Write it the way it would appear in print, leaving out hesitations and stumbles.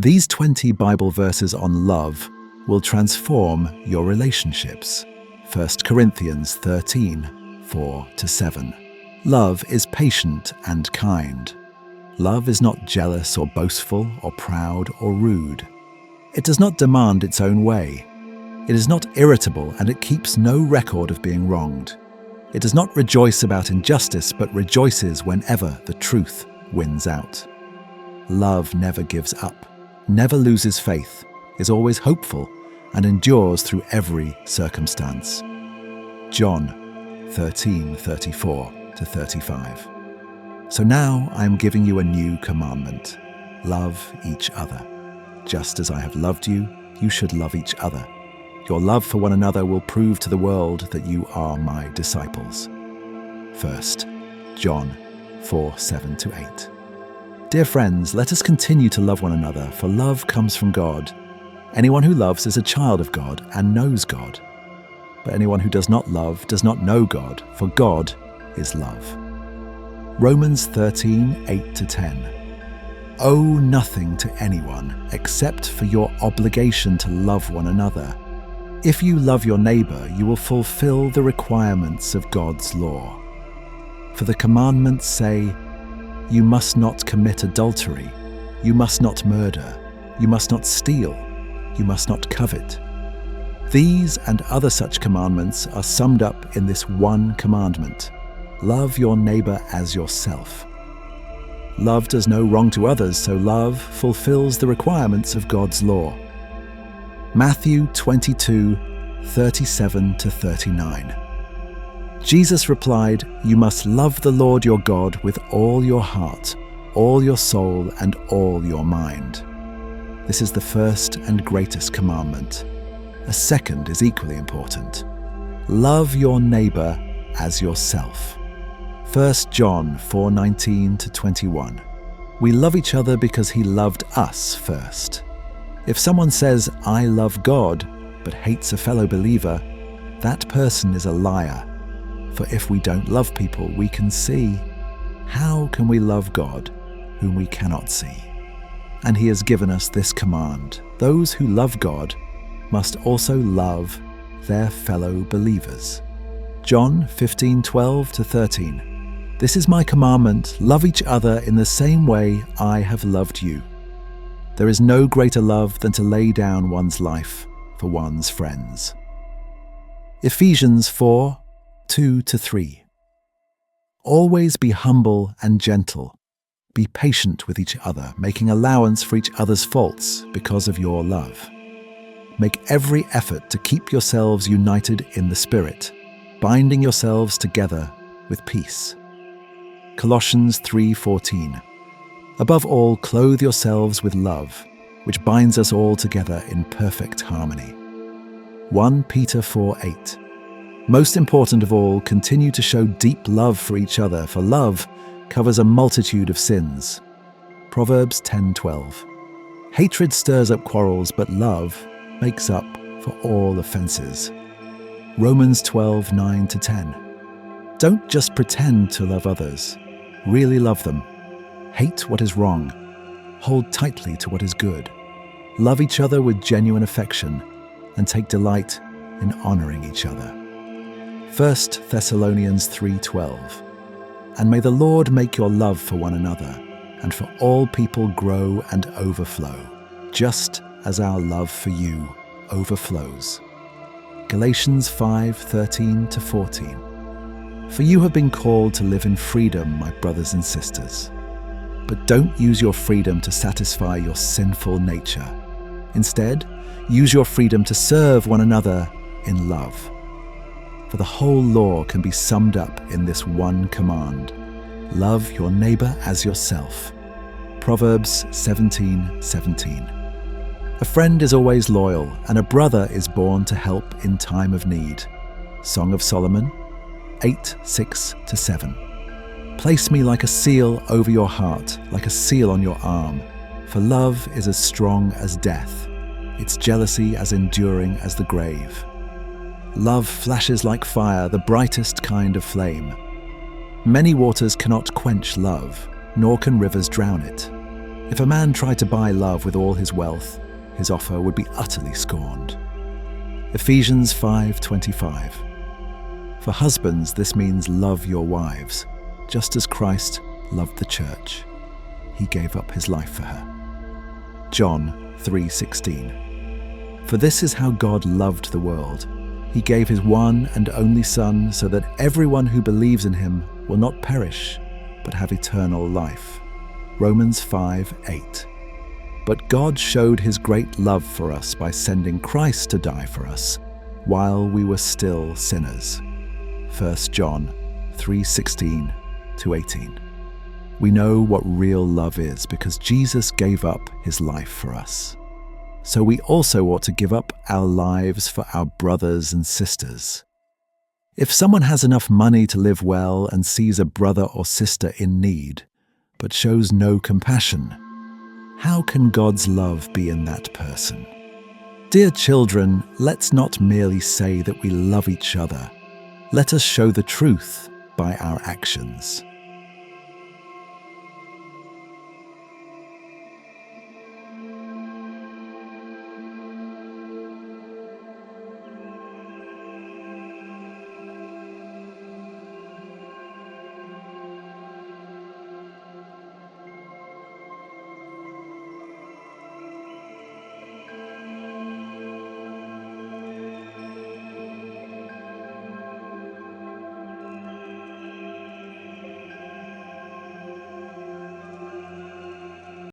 These 20 Bible verses on love will transform your relationships. 1 Corinthians 13, 4-7. Love is patient and kind. Love is not jealous or boastful or proud or rude. It does not demand its own way. It is not irritable, and it keeps no record of being wronged. It does not rejoice about injustice, but rejoices whenever the truth wins out. Love never gives up, never loses faith, is always hopeful, and endures through every circumstance. John 13:34-35. So now I am giving you a new commandment. Love each other. Just as I have loved you, you should love each other. Your love for one another will prove to the world that you are my disciples. 1 John 4:7-8. Dear friends, let us continue to love one another, for love comes from God. Anyone who loves is a child of God and knows God. But anyone who does not love does not know God, for God is love. Romans 13:8-10. Owe nothing to anyone except for your obligation to love one another. If you love your neighbor, you will fulfill the requirements of God's law. For the commandments say, you must not commit adultery, you must not murder, you must not steal, you must not covet. These and other such commandments are summed up in this one commandment: love your neighbor as yourself. Love does no wrong to others, so love fulfills the requirements of God's law. Matthew 22:37-39. Jesus replied, you must love the Lord your God with all your heart, all your soul, and all your mind. This is the first and greatest commandment. A second is equally important. Love your neighbor as yourself. 1 John 4:19-21. We love each other because he loved us first. If someone says, I love God, but hates a fellow believer, that person is a liar. For if we don't love people we can see, how can we love God whom we cannot see? And he has given us this command: those who love God must also love their fellow believers. John 15:12-13. This is my commandment: love each other in the same way I have loved you. There is no greater love than to lay down one's life for one's friends. Ephesians 4:2-3. Always be humble and gentle. Be patient with each other, making allowance for each other's faults because of your love. Make every effort to keep yourselves united in the Spirit, binding yourselves together with peace. Colossians 3:14. Above all, clothe yourselves with love, which binds us all together in perfect harmony. 1 Peter 4:8. Most important of all, continue to show deep love for each other, for love covers a multitude of sins. Proverbs 10:12. Hatred stirs up quarrels, but love makes up for all offenses. Romans 12:9-10. Don't just pretend to love others. Really love them. Hate what is wrong. Hold tightly to what is good. Love each other with genuine affection and take delight in honoring each other. 1 Thessalonians 3:12. And may the Lord make your love for one another and for all people grow and overflow, just as our love for you overflows. Galatians 5:13-14. For you have been called to live in freedom, my brothers and sisters. But don't use your freedom to satisfy your sinful nature. Instead, use your freedom to serve one another in love. For the whole law can be summed up in this one command: love your neighbor as yourself. Proverbs 17:17. A friend is always loyal, and a brother is born to help in time of need. Song of Solomon 8:6-7. Place me like a seal over your heart, like a seal on your arm. For love is as strong as death, its jealousy as enduring as the grave. Love flashes like fire, the brightest kind of flame. Many waters cannot quench love, nor can rivers drown it. If a man tried to buy love with all his wealth, his offer would be utterly scorned. Ephesians 5:25. For husbands, this means love your wives, just as Christ loved the church. He gave up his life for her. John 3:16. For this is how God loved the world. He gave his one and only Son so that everyone who believes in him will not perish, but have eternal life. Romans 5:8. But God showed his great love for us by sending Christ to die for us while we were still sinners. 1 John 3:16-18. We know what real love is because Jesus gave up his life for us. So we also ought to give up our lives for our brothers and sisters. If someone has enough money to live well and sees a brother or sister in need, but shows no compassion, how can God's love be in that person? Dear children, let's not merely say that we love each other. Let us show the truth by our actions.